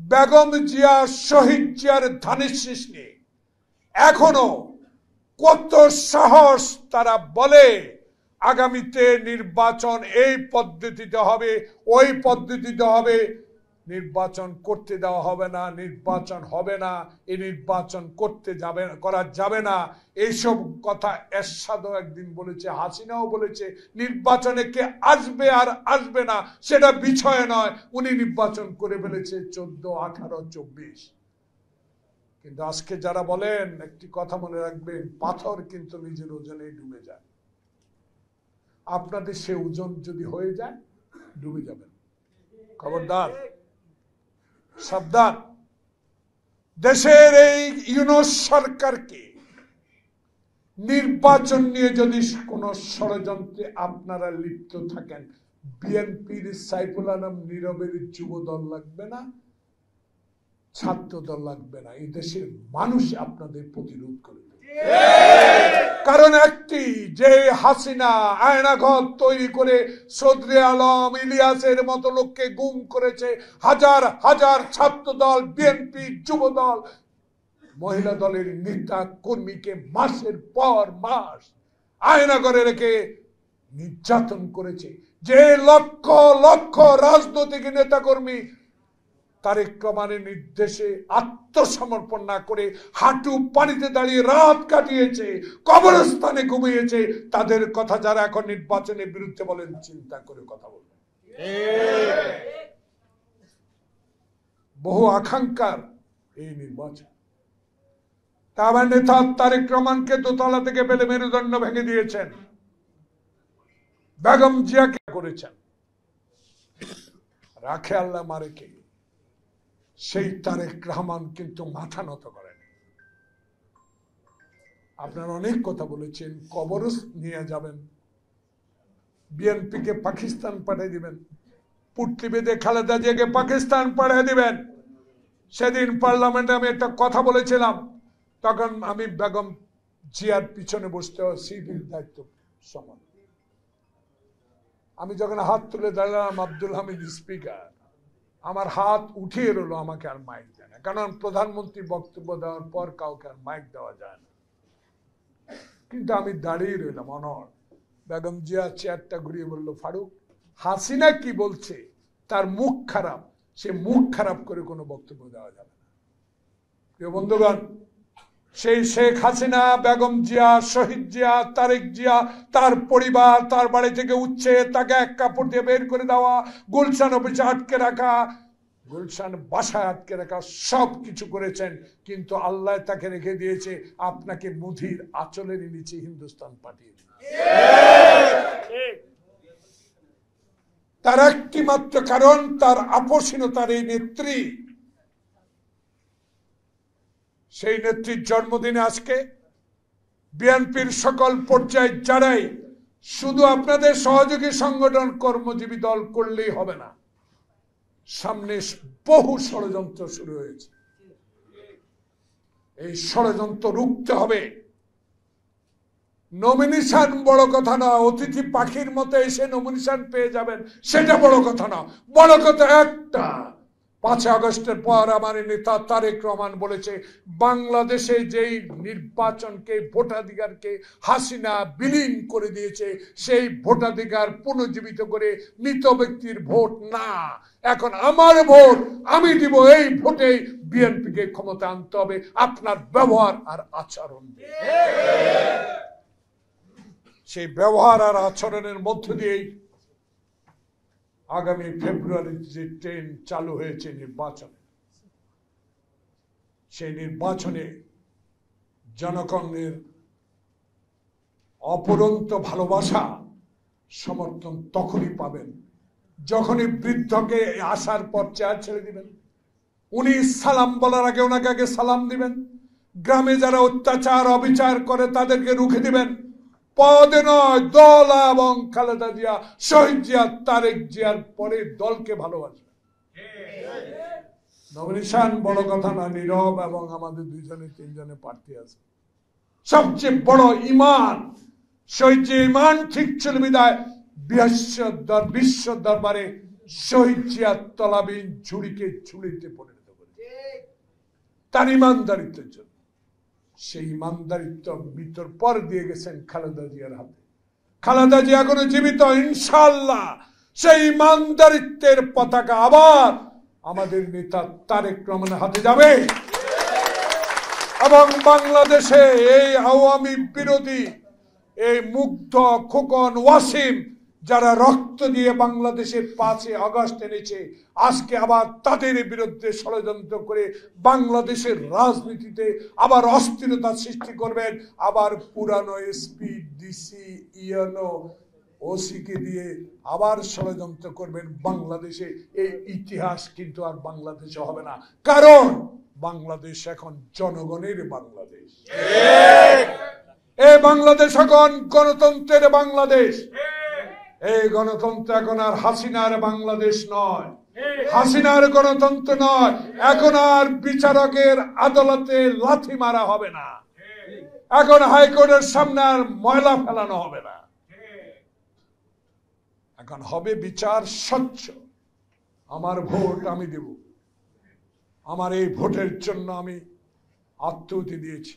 বেগম জিয়া শহীদ জিয়ার ধানের শীষ নিয়ে এখনো কত সাহস তারা বলে আগামীতে নির্বাচন এই পদ্ধতিতে হবে, ওই পদ্ধতিতে হবে, নির্বাচন করতে দেওয়া হবে না, নির্বাচন হবে না, এই নির্বাচন করা যাবে না। এইসব কথা এরশাদও একদিন বলেছে, হাসিনাও বলেছে। নির্বাচনে কে আসবে আর আসবে না সেটা বিষয় নয়, উনি নির্বাচন করে ফেলেছে 14, 18, 24। কিন্তু আজকে যারা বলেন, একটি কথা মনে রাখবেন, পাথর কিন্তু নিজের ওজনে ডুবে যায়। আপনাদের সে ওজন যদি হয়ে যায়, ডুবে যাবেন। খবরদার, সাবধান। দেশের এই ইউনূস সরকারকে নির্বাচন নিয়ে যদি কোন ষড়যন্ত্রে আপনারা লিপ্ত থাকেন, বিএনপির সাইফুল আলম নীরবের যুব দল লাগবে না, ছাত্র দল লাগবে না, এই দেশের মানুষ আপনাদের প্রতিরোধ করে দেবে। কারণ একটি, যে হাসিনা আয়নাঘর তৈরি করে চৌধুরী আলম, ইলিয়াসের মতো লোককে গুম করেছে, হাজার হাজার ছাত্র দল, বিএনপি, যুব দল, মহিলা দলের নেতা কর্মীকে মাসের পর মাস আয়নাঘরে রেখে নির্যাতন করেছে, যে লক্ষ লক্ষ রাজনৈতিক নেতা কর্মী তারেক রহমানের নির্দেশে আত্মসমর্পণ না করে হাঁটু পানিতে দাঁড়িয়ে রাত কাটিয়েছে, কবরস্থানে ঘুমিয়েছে, তাদের কথা যারা এখন নির্বাচনের বিরুদ্ধে বলেন, চিন্তা করে কথা বলবেন। বহু আকাঙ্ক্ষার এই নির্বাচন। তার নেতা তারেক রহমানকে দোতলা থেকে ফেলে মেরুদণ্ড ভেঙে দিয়েছেন, বেগম জিয়াকে করেছেন, রাখে আল্লাহ মারে কে। সেই তারেক রহমান কিন্তু মাথা নত করেন। আপনারা অনেক কথা বলেছেন, কবর নিয়ে যাবেন, বিএনপিকে পাকিস্তান পাঠিয়ে দিবেন, পুটলি বেঁধে খালেদা জিয়াকে পাকিস্তান পাঠিয়ে দিবেন। সেদিন পার্লামেন্টে আমি একটা কথা বলেছিলাম, তখন আমি বেগম জিয়ার পিছনে বসতে সিভিল দায়িত্ব সমান। আমি যখন হাত তুলে দাঁড়ালাম, আব্দুল হামিদ স্পিকার আমার হাত উঠিয়ে রইল, আমাকে আর মাইক দেয় না, কারণ প্রধানমন্ত্রী বক্তব্য দেওয়ার পর কাউকে আর মাইক দেওয়া যায় না। কিন্তু আমি দাঁড়িয়ে রইলাম অনড়। বেগম জিয়া চেয়ারটা ঘুরিয়ে বলল, ফারুক, হাসিনা কি বলছে তার মুখ খারাপ, সে মুখ খারাপ করে কোনো বক্তব্য দেওয়া যাবে না। প্রিয় বন্ধুগণ, সেই শেখ হাসিনা, বেগম জিয়া, শহীদ জিয়া, তারেক জিয়া, তার পরিবার, তার বাড়ি থেকে উচ্ছেদ, তাকে এক কাপড় দিয়ে বের করে দেওয়া, গুলশান অফিসে আটকে রাখা, গুলশান বাসায় আটকে রাখা, সব কিছু করেছেন। কিন্তু আল্লাহ তাকে রেখে দিয়েছে আপনাকে মুধির আঁচলের নিচে হিন্দুস্তান পাঠিয়ে দিয়েছে। তার একটি মাত্র কারণ, তার আপসীনতার এই নেত্রী। সেই নেত্রীর জন্মদিনে আজকে বিএনপির সকল পর্যায়ে যারাই, শুধু আপনাদের সহযোগী সংগঠন কর্মজীবী দল করলেই হবে না, সামনে বহু ষড়যন্ত্র শুরু হয়েছে। এই ষড়যন্ত্র রুখতে হবে। নমিনেশন বড় কথা না, অতিথি পাখির মতো এসে নমিনেশন পেয়ে যাবেন সেটা বড় কথা না। বড় কথা একটা, 5 আগস্টের পর আমার নেতা তারেক রহমান বলেছে, বাংলাদেশে যেই নির্বাচনকে, ভোটাধিকারকে হাসিনা বিলীন করে দিয়েছে, সেই ভোটাধিকার পুনর্জীবিত করে মৃত ব্যক্তির ভোট না, এখন আমার ভোট আমি দিব, এই ভোটে বিএনপিকে ক্ষমতা আনতে হবে আপনার ব্যবহার আর আচরণ। সেই ব্যবহার আর আচরণের মধ্য দিয়েই আগামী ফেব্রুয়ারি যে ট্রেন চালু হয়েছে নির্বাচনে, সেই নির্বাচনে জনগণের অপরন্ত ভালোবাসা, সমর্থন তখনই পাবেন যখনই বৃদ্ধকে আসার পর চেয়ার ছেড়ে দিবেন, উনি সালাম বলার আগে ওনাকে আগে সালাম দিবেন, গ্রামে যারা অত্যাচার অবিচার করে তাদেরকে রুখে দিবেন, পদে নয় দল, এবং খালেদা জিয়া, শহীদ জিয়া, তারেক জিয়ার পরে দলকে ভালোবাসবে। নমিনেশন বড় কথা না, নীরব এবং আমাদের 2-3 প্রার্থী আছে। সবচেয়ে বড় ইমান, শহীদ জিয়া ইমান ঠিক ছিল বিদায় বিশ্ব দরবারে শহীদ জিয়া তলাবিহীন ঝুড়িকে ঝুড়িতে পরিণত তার ইমানদারিত্বের জন্য। সেই ইমানদারিত্ব মৃত্যুর পর দিয়ে গেছেন খালেদা জিয়ার হাতে। খালেদা জিয়া এখনো জীবিত, ইনশাআল্লাহ সেই ইমানদারিত্বের পতাকা আবার আমাদের নেতা তারেক রহমানের হাতে যাবে এবং বাংলাদেশে এই আওয়ামী বিরোধী এই মুগ্ধ খোকন ওয়াসিম যারা রক্ত দিয়ে বাংলাদেশের 5 আগস্ট এনেছে, আজকে আবার তাদের বিরুদ্ধে ষড়যন্ত্র করে বাংলাদেশের রাজনীতিতে আবার অস্থিরতা সৃষ্টি করবেন, আবার পুরানো এসপি ডিসি ইউনো ওসিকে দিয়ে আবার ষড়যন্ত্র করবেন বাংলাদেশে। এই ইতিহাস কিন্তু আর বাংলাদেশে হবে না, কারণ বাংলাদেশ এখন জনগণের বাংলাদেশ। এই বাংলাদেশ এখন গণতন্ত্রের বাংলাদেশ। এই গণতন্ত্র এখন আর হাসিনার বাংলাদেশ নয়, হাসিনার গণতন্ত্র নয়। এখন আর বিচারকের আদালতে লাথি মারা হবে না, এখন হাইকোর্টের সামনে আর ময়লা ফেলানো হবে না, এখন হবে বিচার স্বচ্ছ। আমার ভোট আমি দেব, আমার এই ভোটের জন্য আমি আত্মহতি দিয়েছি।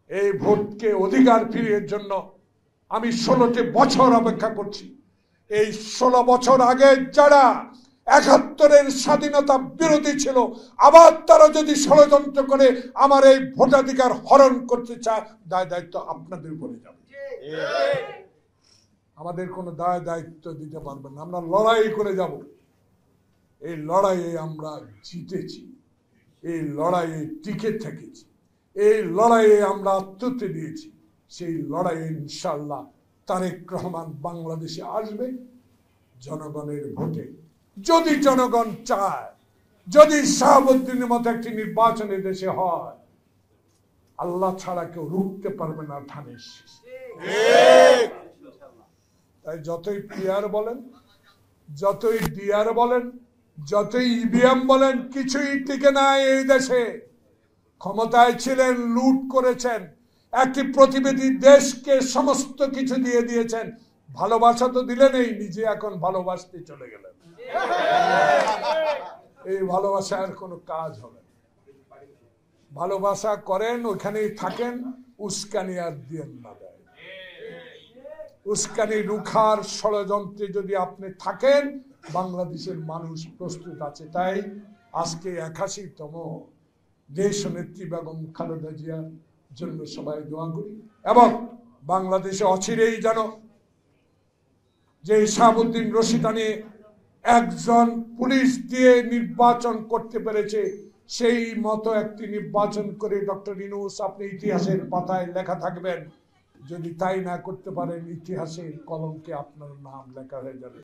এই ভোটকে অধিকার ফিরিয়ে জন্য আমি 16টি বছর অপেক্ষা করছি। এই 16 বছর আগে যারা 71-এর স্বাধীনতা বিরোধী ছিল, আবার তারা যদি ষড়যন্ত্র করে আমার এই ভোটাধিকার হরণ করতে চায়, দায় দায়িত্ব আপনাদের উপরে যাবে। আমাদের কোনো দায় দায়িত্ব দিতে পারবেন না। আমরা লড়াই করে যাব। এই লড়াইয়ে আমরা জিতেছি, এই লড়াইয়ে টিকে থেকেছি, এই লড়াইয়ে আমরা আত্মহত্যা দিয়েছি। সেই লড়াইয়ে ইনশাআল্লাহ তারেক রহমান বাংলাদেশে আসবে জনগণের ভোটে। যদি জনগণ চায়, যদি শাহাবুদ্দিনের মতো একটি নির্বাচনের দেশে হয়, আল্লাহ ছাড়া কেউ রুখতে পারবে না ধানের শীষ। তাই যতই পিআর বলেন, যতই ডিআর বলেন, যতই ইভিএম বলেন, কিছুই টিকে নাই এই দেশে। ক্ষমতায় ছিলেন, লুট করেছেন, একটি প্রতিবেদী দেশকে সমস্ত কিছু দিয়ে দিয়েছেন। ভালোবাসা তো দিলেন, এই নিজে এখন ভালোবাসতে চলে গেলেন। এই ভালোবাসার কোনো কাজ হবে না। ভালোবাসা করেন, ওখানেই থাকেন, উস্কানি আর দিয়েন না। উস্কানি রুখার ষড়যন্ত্রে যদি আপনি থাকেন, বাংলাদেশের মানুষ প্রস্তুত আছে। তাই আজকে 81তম দেশ নেত্রী বেগম খালেদা জিয়ার জন্য সবাই দোয়া করি, এবং বাংলাদেশে অচিরেই যেন যে শাহাবুদ্দিন রশিদানি একজন পুলিশ দিয়ে নির্বাচন করতে পেরেছে, সেই মতো একটি নির্বাচন করে ডক্টর ইউনূস আপনি ইতিহাসের পাতায় লেখা থাকবেন। যদি তাই না করতে পারেন, ইতিহাসের কলঙ্কে আপনার নাম লেখা হয়ে যাবে।